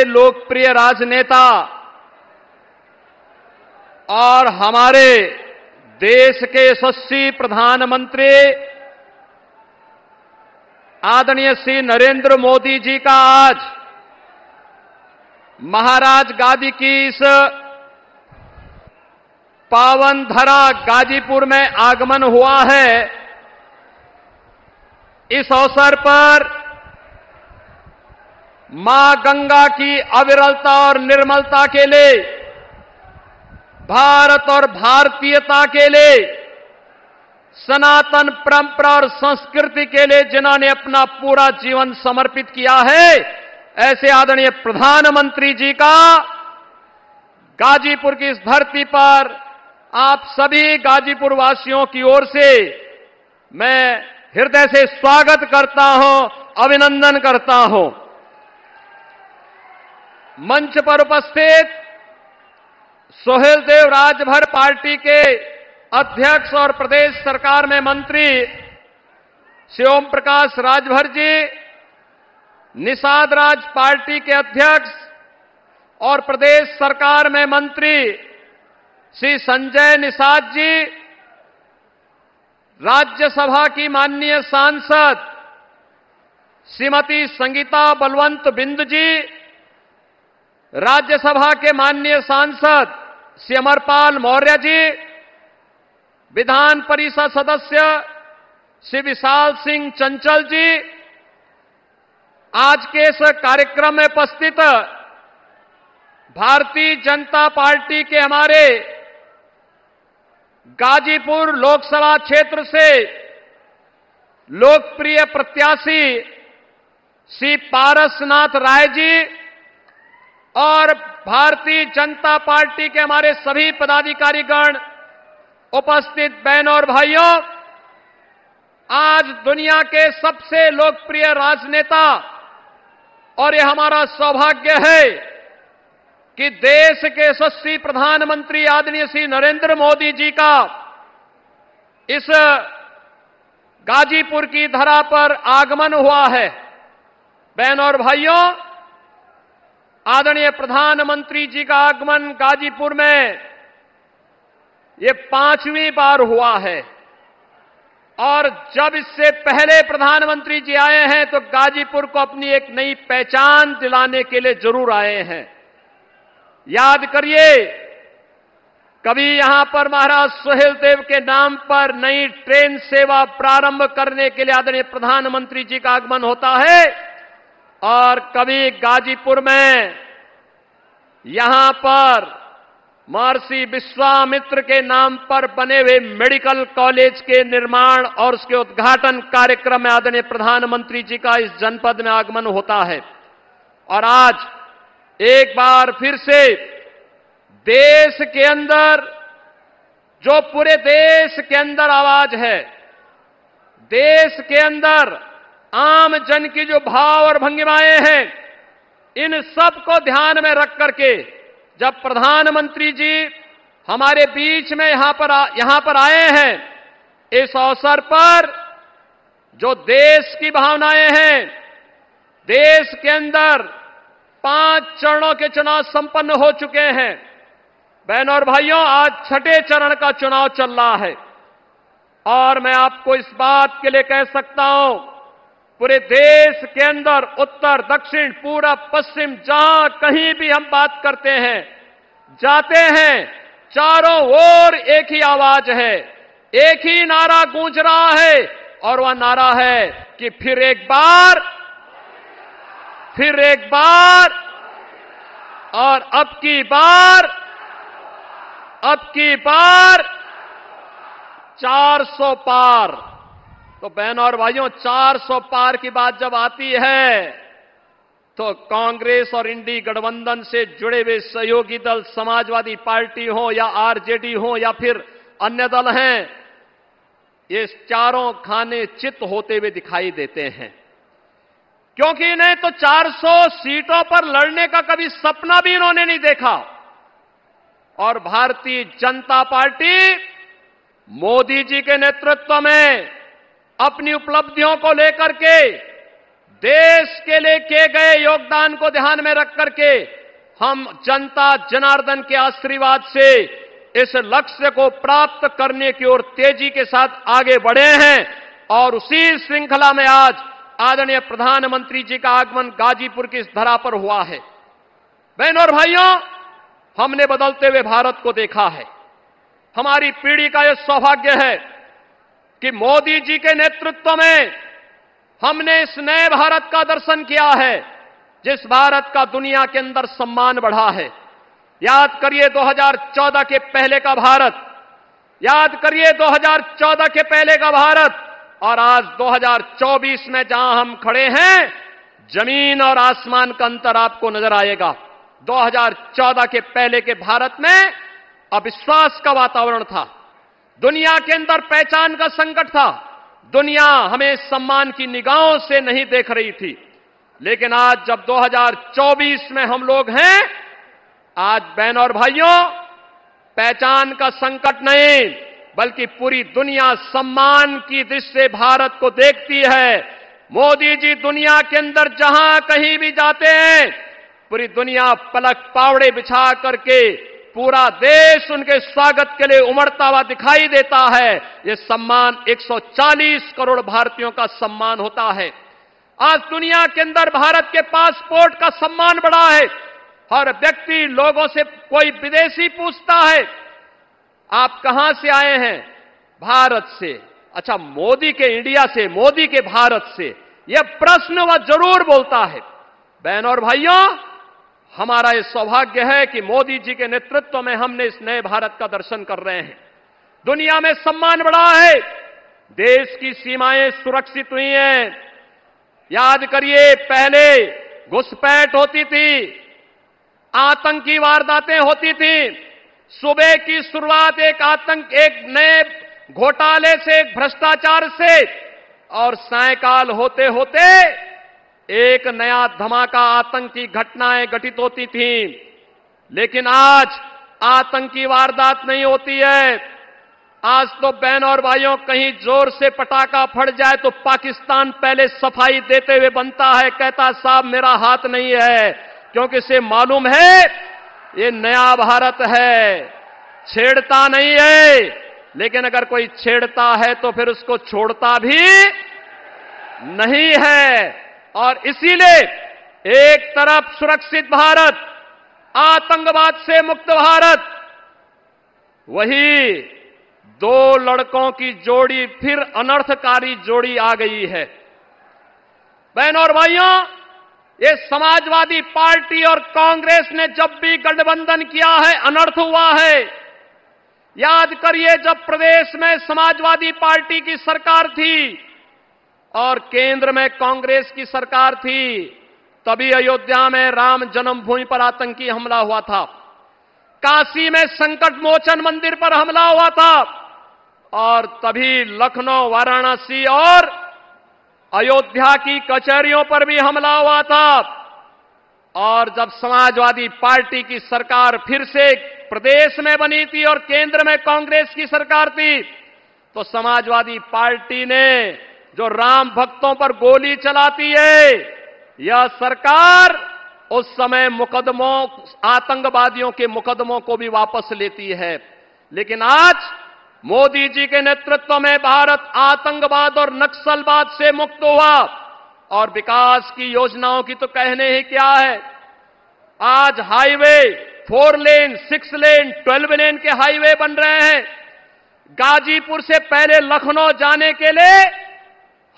लोकप्रिय राजनेता और हमारे देश के यशस्वी प्रधानमंत्री आदरणीय श्री नरेंद्र मोदी जी का आज महाराज गादी की इस पावन धरा गाजीपुर में आगमन हुआ है। इस अवसर पर मां गंगा की अविरलता और निर्मलता के लिए, भारत और भारतीयता के लिए, सनातन परंपरा और संस्कृति के लिए जिन्होंने अपना पूरा जीवन समर्पित किया है, ऐसे आदरणीय प्रधानमंत्री जी का गाजीपुर की इस धरती पर आप सभी गाजीपुर वासियों की ओर से मैं हृदय से स्वागत करता हूं, अभिनंदन करता हूं। मंच पर उपस्थित सोहेल देव राजभर पार्टी के अध्यक्ष और प्रदेश सरकार में मंत्री श्री ओम प्रकाश राजभर जी, निषाद राज पार्टी के अध्यक्ष और प्रदेश सरकार में मंत्री श्री संजय निषाद जी, राज्यसभा की माननीय सांसद श्रीमती संगीता बलवंत बिंद जी, राज्यसभा के माननीय सांसद श्री अमरपाल मौर्य जी, विधान परिषद सदस्य श्री विशाल सिंह चंचल जी, आज के इस कार्यक्रम में उपस्थित भारतीय जनता पार्टी के हमारे गाजीपुर लोकसभा क्षेत्र से लोकप्रिय प्रत्याशी श्री पारसनाथ राय जी और भारतीय जनता पार्टी के हमारे सभी पदाधिकारीगण, उपस्थित बहनों और भाइयों, आज दुनिया के सबसे लोकप्रिय राजनेता और ये हमारा सौभाग्य है कि देश के यशस्वी प्रधानमंत्री आदरणीय श्री नरेंद्र मोदी जी का इस गाजीपुर की धरा पर आगमन हुआ है। बहनों और भाइयों, आदरणीय प्रधानमंत्री जी का आगमन गाजीपुर में ये 5वीं बार हुआ है और जब इससे पहले प्रधानमंत्री जी आए हैं तो गाजीपुर को अपनी एक नई पहचान दिलाने के लिए जरूर आए हैं। याद करिए, कभी यहां पर महाराज सोहेल देव के नाम पर नई ट्रेन सेवा प्रारंभ करने के लिए आदरणीय प्रधानमंत्री जी का आगमन होता है और कभी गाजीपुर में यहां पर महर्षि विश्वामित्र के नाम पर बने हुए मेडिकल कॉलेज के निर्माण और उसके उद्घाटन कार्यक्रम में आदरणीय प्रधानमंत्री जी का इस जनपद में आगमन होता है। और आज एक बार फिर से देश के अंदर, जो पूरे देश के अंदर आवाज है, देश के अंदर आम जन की जो भाव और भंगिमाएं हैं, इन सब को ध्यान में रख करके जब प्रधानमंत्री जी हमारे बीच में यहां पर आए हैं, इस अवसर पर जो देश की भावनाएं हैं, देश के अंदर 5 चरणों के चुनाव संपन्न हो चुके हैं। बहनों और भाइयों, आज 6ठे चरण का चुनाव चल रहा है और मैं आपको इस बात के लिए कह सकता हूं, पूरे देश के अंदर उत्तर, दक्षिण, पूरब, पश्चिम, जहां कहीं भी हम बात करते हैं, जाते हैं, चारों ओर एक ही आवाज है, एक ही नारा गूंज रहा है और वह नारा है कि फिर एक बार और अब की बार 400 पार। तो बहनों और भाइयों, 400 पार की बात जब आती है तो कांग्रेस और इंडी गठबंधन से जुड़े हुए सहयोगी दल, समाजवादी पार्टी हो या आरजेडी हो या फिर अन्य दल हैं, ये चारों खाने चित होते हुए दिखाई देते हैं, क्योंकि इन्हें तो 400 सीटों पर लड़ने का कभी सपना भी इन्होंने नहीं देखा। और भारतीय जनता पार्टी मोदी जी के नेतृत्व में अपनी उपलब्धियों को लेकर के देश के लिए किए गए योगदान को ध्यान में रख करके हम जनता जनार्दन के आशीर्वाद से इस लक्ष्य को प्राप्त करने की ओर तेजी के साथ आगे बढ़े हैं। और उसी श्रृंखला में आज आदरणीय प्रधानमंत्री जी का आगमन गाजीपुर की इस धरा पर हुआ है। बहनों और भाइयों, हमने बदलते हुए भारत को देखा है। हमारी पीढ़ी का यह सौभाग्य है कि मोदी जी के नेतृत्व में हमने इस नए भारत का दर्शन किया है, जिस भारत का दुनिया के अंदर सम्मान बढ़ा है। याद करिए 2014 के पहले का भारत, याद करिए 2014 के पहले का भारत और आज 2024 में जहां हम खड़े हैं, जमीन और आसमान का अंतर आपको नजर आएगा। 2014 के पहले के भारत में अविश्वास का वातावरण था, दुनिया के अंदर पहचान का संकट था, दुनिया हमें सम्मान की निगाहों से नहीं देख रही थी। लेकिन आज जब 2024 में हम लोग हैं, आज बहनों और भाइयों, पहचान का संकट नहीं बल्कि पूरी दुनिया सम्मान की दृष्टि से भारत को देखती है। मोदी जी दुनिया के अंदर जहां कहीं भी जाते हैं, पूरी दुनिया पलक पावड़े बिछा करके पूरा देश उनके स्वागत के लिए उमड़ता हुआ दिखाई देता है। यह सम्मान 140 करोड़ भारतीयों का सम्मान होता है। आज दुनिया के अंदर भारत के पासपोर्ट का सम्मान बढ़ा है। हर व्यक्ति लोगों से, कोई विदेशी पूछता है आप कहां से आए हैं? भारत से। अच्छा, मोदी के इंडिया से, मोदी के भारत से, यह प्रश्न वह जरूर बोलता है। बहनों और भाइयों, हमारा यह सौभाग्य है कि मोदी जी के नेतृत्व में हमने इस नए भारत का दर्शन कर रहे हैं। दुनिया में सम्मान बढ़ा है, देश की सीमाएं सुरक्षित हुई हैं। याद करिए, पहले घुसपैठ होती थी, आतंकी वारदातें होती थी। सुबह की शुरुआत एक नए घोटाले से, एक भ्रष्टाचार से, और सायकाल होते होते एक नया धमाका आतंकी घटनाएं घटित होती थी। लेकिन आज आतंकी वारदात नहीं होती है। आज तो बहनों और भाइयों, कहीं जोर से पटाखा फट जाए तो पाकिस्तान पहले सफाई देते हुए बनता है, कहता साहब मेरा हाथ नहीं है, क्योंकि इसे मालूम है ये नया भारत है, छेड़ता नहीं है। लेकिन अगर कोई छेड़ता है तो फिर उसको छोड़ता भी नहीं है। और इसीलिए एक तरफ सुरक्षित भारत, आतंकवाद से मुक्त भारत, वही दो लड़कों की जोड़ी, फिर अनर्थकारी जोड़ी आ गई है। बहनों और भाइयों, ये समाजवादी पार्टी और कांग्रेस ने जब भी गठबंधन किया है, अनर्थ हुआ है। याद करिए, जब प्रदेश में समाजवादी पार्टी की सरकार थी और केंद्र में कांग्रेस की सरकार थी, तभी अयोध्या में राम जन्मभूमि पर आतंकी हमला हुआ था, काशी में संकट मोचन मंदिर पर हमला हुआ था, और तभी लखनऊ, वाराणसी और अयोध्या की कचहरियों पर भी हमला हुआ था। और जब समाजवादी पार्टी की सरकार फिर से प्रदेश में बनी थी और केंद्र में कांग्रेस की सरकार थी, तो समाजवादी पार्टी ने जो राम भक्तों पर गोली चलाती है, यह सरकार उस समय मुकदमों, आतंकवादियों के मुकदमों को भी वापस लेती है। लेकिन आज मोदी जी के नेतृत्व में भारत आतंकवाद और नक्सलवाद से मुक्त हुआ, और विकास की योजनाओं की तो कहने ही क्या है। आज हाईवे 4 लेन, 6 लेन, 12 लेन के हाईवे बन रहे हैं। गाजीपुर से पहले लखनऊ जाने के लिए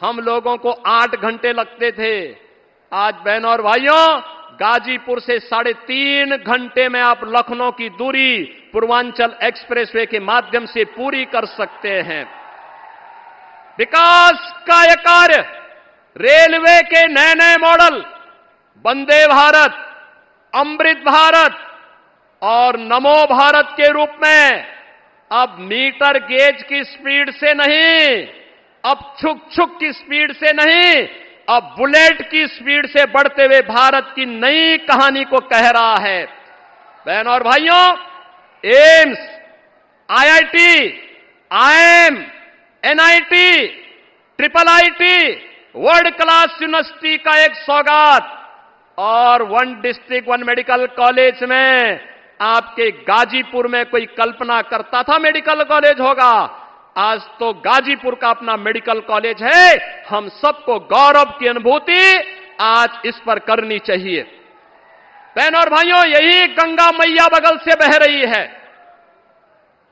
हम लोगों को 8 घंटे लगते थे। आज बहनों और भाइयों, गाजीपुर से 3.5 घंटे में आप लखनऊ की दूरी पूर्वांचल एक्सप्रेसवे के माध्यम से पूरी कर सकते हैं। विकास का यह कार्य, रेलवे के नए नए मॉडल, वंदे भारत, अमृत भारत और नमो भारत के रूप में अब मीटर गेज की स्पीड से नहीं, अब छुक छुक की स्पीड से नहीं, अब बुलेट की स्पीड से बढ़ते हुए भारत की नई कहानी को कह रहा है। बहनों और भाइयों, AIIMS, IIT, IIM, NIT, triple IT, world class university का एक सौगात और 1 डिस्ट्रिक्ट 1 मेडिकल कॉलेज में आपके गाजीपुर में कोई कल्पना करता था मेडिकल कॉलेज होगा? आज तो गाजीपुर का अपना मेडिकल कॉलेज है। हम सबको गौरव की अनुभूति आज इस पर करनी चाहिए। बहनों और भाइयों, यही गंगा मैया बगल से बह रही है।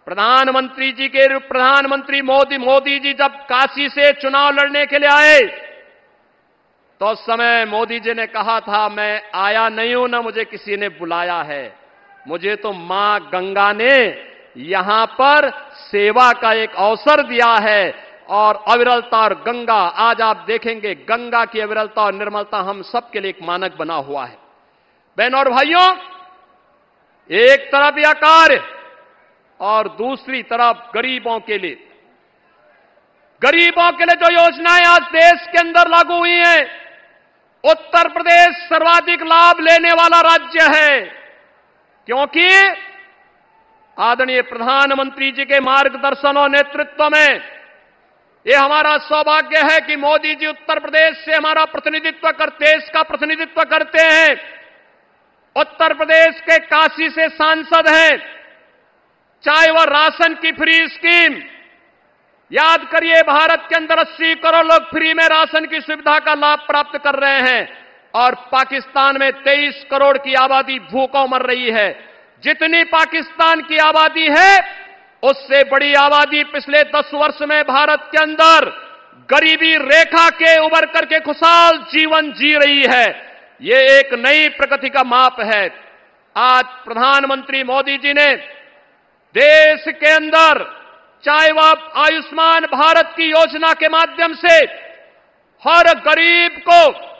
प्रधानमंत्री मोदी जी जब काशी से चुनाव लड़ने के लिए आए तो उस समय मोदी जी ने कहा था, मैं आया नहीं हूं, ना मुझे किसी ने बुलाया है, मुझे तो मां गंगा ने यहां पर सेवा का एक अवसर दिया है। और अविरलता और गंगा, आज आप देखेंगे गंगा की अविरलता और निर्मलता हम सबके लिए एक मानक बना हुआ है। बहनों और भाइयों, एक तरफ यह कार्य और दूसरी तरफ गरीबों के लिए जो योजनाएं आज देश के अंदर लागू हुई हैं, उत्तर प्रदेश सर्वाधिक लाभ लेने वाला राज्य है, क्योंकि आदरणीय प्रधानमंत्री जी के मार्गदर्शन और नेतृत्व में यह हमारा सौभाग्य है कि मोदी जी उत्तर प्रदेश से हमारा देश का प्रतिनिधित्व करते हैं। उत्तर प्रदेश के काशी से सांसद हैं, चाहे वह राशन की फ्री स्कीम, याद करिए भारत के अंदर 80 करोड़ लोग फ्री में राशन की सुविधा का लाभ प्राप्त कर रहे हैं और पाकिस्तान में 23 करोड़ की आबादी भूखों मर रही है। जितनी पाकिस्तान की आबादी है उससे बड़ी आबादी पिछले 10 वर्ष में भारत के अंदर गरीबी रेखा के उबर करके खुशहाल जीवन जी रही है। ये एक नई प्रगति का माप है। आज प्रधानमंत्री मोदी जी ने देश के अंदर, चाहे वह आयुष्मान भारत की योजना के माध्यम से हर गरीब को,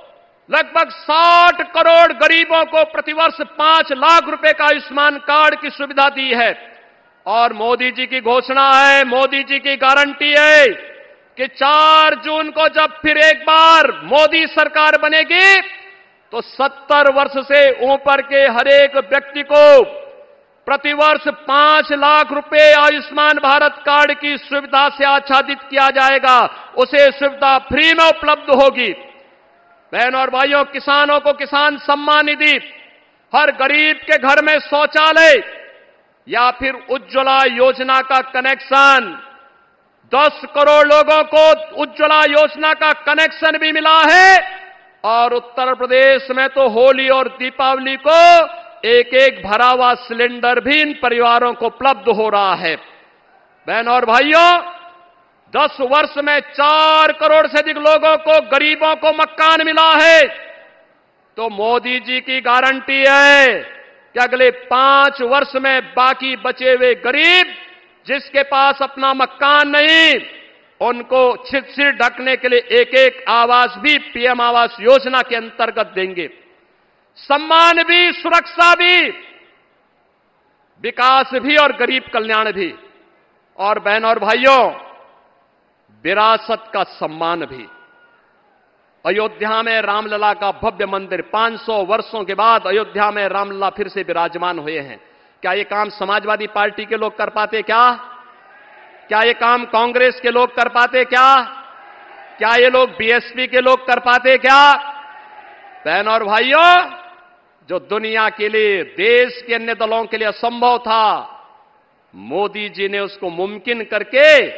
लगभग 60 करोड़ गरीबों को प्रतिवर्ष 5 लाख रुपए का आयुष्मान कार्ड की सुविधा दी है। और मोदी जी की घोषणा है, मोदी जी की गारंटी है कि 4 जून को जब फिर एक बार मोदी सरकार बनेगी तो 70 वर्ष से ऊपर के हर एक व्यक्ति को प्रतिवर्ष 5 लाख रुपए आयुष्मान भारत कार्ड की सुविधा से आच्छादित किया जाएगा। उसे सुविधा फ्री में उपलब्ध होगी। बहनों और भाइयों, किसानों को किसान सम्मान निधि, हर गरीब के घर में शौचालय या फिर उज्ज्वला योजना का कनेक्शन, 10 करोड़ लोगों को उज्ज्वला योजना का कनेक्शन भी मिला है। और उत्तर प्रदेश में तो होली और दीपावली को एक एक भरा हुआ सिलेंडर भी इन परिवारों को उपलब्ध हो रहा है। बहनों और भाइयों, 10 वर्ष में 4 करोड़ से अधिक लोगों को, गरीबों को मकान मिला है। तो मोदी जी की गारंटी है कि अगले 5 वर्ष में बाकी बचे हुए गरीब जिसके पास अपना मकान नहीं, उनको सिर ढकने के लिए एक एक आवास भी पीएम आवास योजना के अंतर्गत देंगे। सम्मान भी, सुरक्षा भी, विकास भी और गरीब कल्याण भी। और बहनों और भाइयों, विरासत का सम्मान भी। अयोध्या में रामलला का भव्य मंदिर, 500 वर्षों के बाद अयोध्या में रामलला फिर से विराजमान हुए हैं। क्या ये काम समाजवादी पार्टी के लोग कर पाते? क्या ये काम कांग्रेस के लोग कर पाते? क्या ये लोग बीएसपी के लोग कर पाते? बहनों और भाइयों, जो दुनिया के लिए, देश के अन्य दलों के लिए असंभव था, मोदी जी ने उसको मुमकिन करके,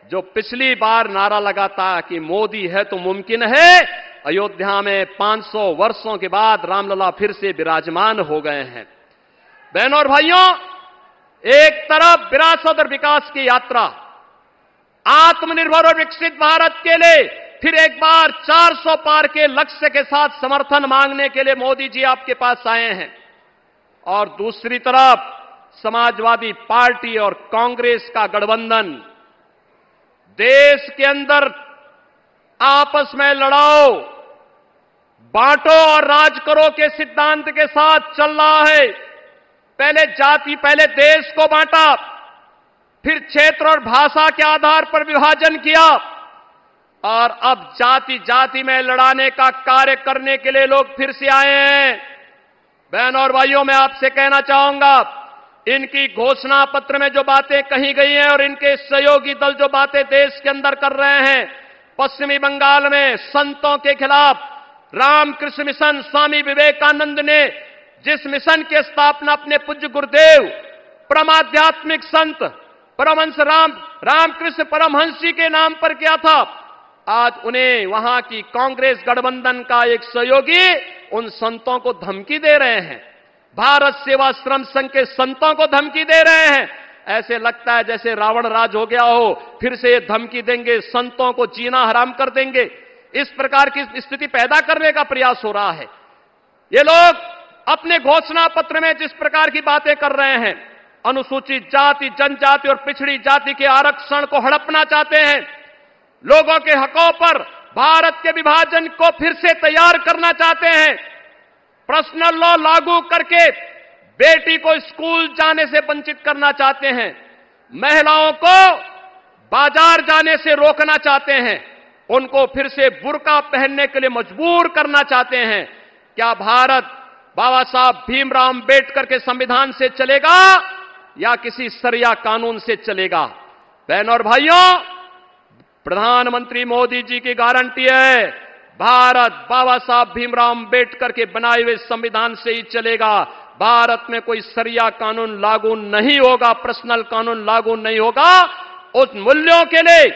जो पिछली बार नारा लगाता कि मोदी है तो मुमकिन है, अयोध्या में 500 वर्षों के बाद रामलला फिर से विराजमान हो गए हैं। बहनों और भाइयों, एक तरफ विरासत और विकास की यात्रा, आत्मनिर्भर और विकसित भारत के लिए फिर एक बार 400 पार के लक्ष्य के साथ समर्थन मांगने के लिए मोदी जी आपके पास आए हैं। और दूसरी तरफ समाजवादी पार्टी और कांग्रेस का गठबंधन देश के अंदर आपस में लड़ाओ, बांटो और राज करो के सिद्धांत के साथ चल रहा है। पहले देश को बांटा, फिर क्षेत्र और भाषा के आधार पर विभाजन किया और अब जाति जाति में लड़ाने का कार्य करने के लिए लोग फिर से आए हैं। बहनों और भाइयों, मैं आपसे कहना चाहूंगा, इनकी घोषणा पत्र में जो बातें कही गई हैं और इनके सहयोगी दल जो बातें देश के अंदर कर रहे हैं, पश्चिमी बंगाल में संतों के खिलाफ रामकृष्ण मिशन, स्वामी विवेकानंद ने जिस मिशन की स्थापना अपने पूज्य गुरुदेव परमाध्यात्मिक संत परमहंस रामकृष्ण परमहंस जी के नाम पर किया था, आज उन्हें वहां की कांग्रेस गठबंधन का एक सहयोगी उन संतों को धमकी दे रहे हैं। भारत सेवाश्रम संघ के संतों को धमकी दे रहे हैं। ऐसे लगता है जैसे रावण राज हो गया हो, फिर से ये धमकी देंगे, संतों को जीना हराम कर देंगे। इस प्रकार की स्थिति पैदा करने का प्रयास हो रहा है। ये लोग अपने घोषणा पत्र में जिस प्रकार की बातें कर रहे हैं, अनुसूचित जाति, जनजाति और पिछड़ी जाति के आरक्षण को हड़पना चाहते हैं, लोगों के हकों पर भारत के विभाजन को फिर से तैयार करना चाहते हैं, पर्सनल लॉ लागू करके बेटी को स्कूल जाने से वंचित करना चाहते हैं, महिलाओं को बाजार जाने से रोकना चाहते हैं, उनको फिर से बुर्का पहनने के लिए मजबूर करना चाहते हैं। क्या भारत बाबा साहब भीमराव अंबेडकर के संविधान से चलेगा या किसी सरिया कानून से चलेगा? बहनों और भाइयों, प्रधानमंत्री मोदी जी की गारंटी है, भारत बाबा साहब भीमराव अंबेडकर के बनाए हुए संविधान से ही चलेगा। भारत में कोई सरिया कानून लागू नहीं होगा, पर्सनल कानून लागू नहीं होगा। उस मूल्यों के लिए,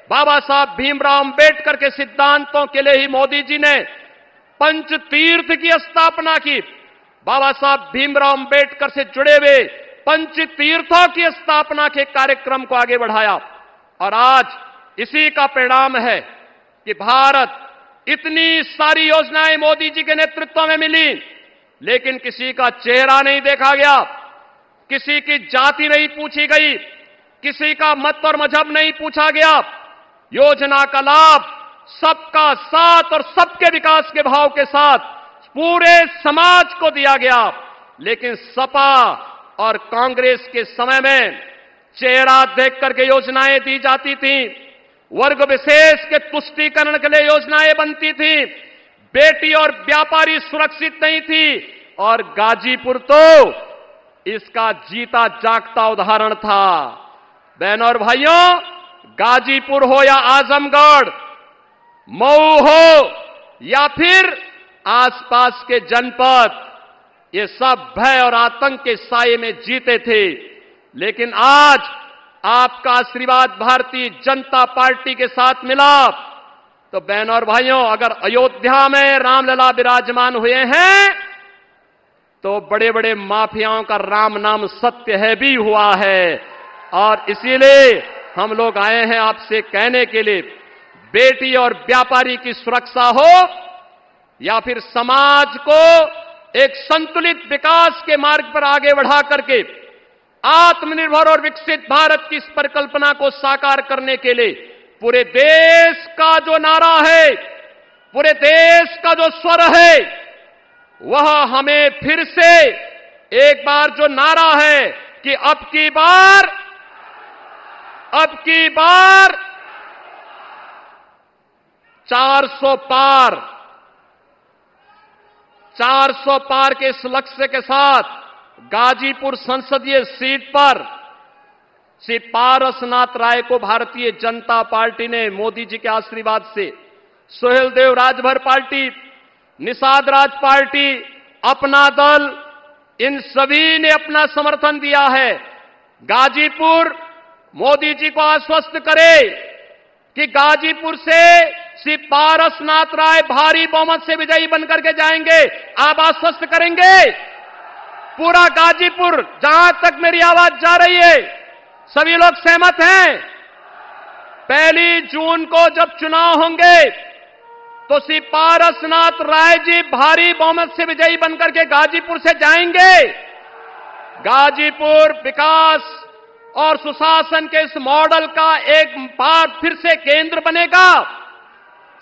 बाबा साहब भीमराव अंबेडकर के सिद्धांतों के लिए ही मोदी जी ने पंच तीर्थ की स्थापना की। बाबा साहब भीमराव अंबेडकर से जुड़े हुए पंच तीर्थों की स्थापना के कार्यक्रम को आगे बढ़ाया और आज इसी का परिणाम है कि भारत, इतनी सारी योजनाएं मोदी जी के नेतृत्व में मिली, लेकिन किसी का चेहरा नहीं देखा गया, किसी की जाति नहीं पूछी गई, किसी का मत और मजहब नहीं पूछा गया। योजना का लाभ सबका साथ और सबके विकास के भाव के साथ पूरे समाज को दिया गया। लेकिन सपा और कांग्रेस के समय में चेहरा देख करके योजनाएं दी जाती थी, वर्ग विशेष के तुष्टीकरण के लिए योजनाएं बनती थी, बेटी और व्यापारी सुरक्षित नहीं थी। और गाजीपुर तो इसका जीता जागता उदाहरण था। बहनों और भाइयों, गाजीपुर हो या आजमगढ़, मऊ हो या फिर आसपास के जनपद, ये सब भय और आतंक के साये में जीते थे। लेकिन आज आपका आशीर्वाद भारतीय जनता पार्टी के साथ मिला तो बहनों और भाइयों, अगर अयोध्या में रामलला विराजमान हुए हैं तो बड़े बड़े माफियाओं का राम नाम सत्य है भी हुआ है। और इसीलिए हम लोग आए हैं आपसे कहने के लिए, बेटी और व्यापारी की सुरक्षा हो या फिर समाज को एक संतुलित विकास के मार्ग पर आगे बढ़ा करके आत्मनिर्भर और विकसित भारत की इस परिकल्पना को साकार करने के लिए पूरे देश का जो नारा है, पूरे देश का जो स्वर है, वह हमें फिर से एक बार जो नारा है कि अब की बार 400 पार के इस लक्ष्य के साथ गाजीपुर संसदीय सीट पर श्री पारसनाथ राय को भारतीय जनता पार्टी ने मोदी जी के आशीर्वाद से, सोहेल देव राजभर पार्टी, निषाद राज पार्टी, अपना दल, इन सभी ने अपना समर्थन दिया है। गाजीपुर मोदी जी को आश्वस्त करे कि गाजीपुर से श्री पारसनाथ राय भारी बहुमत से विजयी बनकर के जाएंगे। आप आश्वस्त करेंगे? पूरा गाजीपुर, जहां तक मेरी आवाज जा रही है, सभी लोग सहमत हैं? 1 जून को जब चुनाव होंगे तो श्री पारसनाथ राय जी भारी बहुमत से विजयी बनकर के गाजीपुर से जाएंगे। गाजीपुर विकास और सुशासन के इस मॉडल का एक बार फिर से केंद्र बनेगा।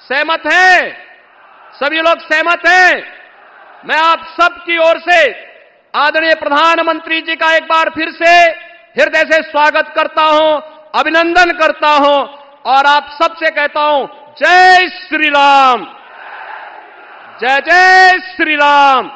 सहमत हैं? सभी लोग सहमत हैं? मैं आप सबकी ओर से आदरणीय प्रधानमंत्री जी का एक बार फिर से हृदय से स्वागत करता हूं, अभिनंदन करता हूं और आप सबसे कहता हूं, जय श्री राम, जय जय श्री राम।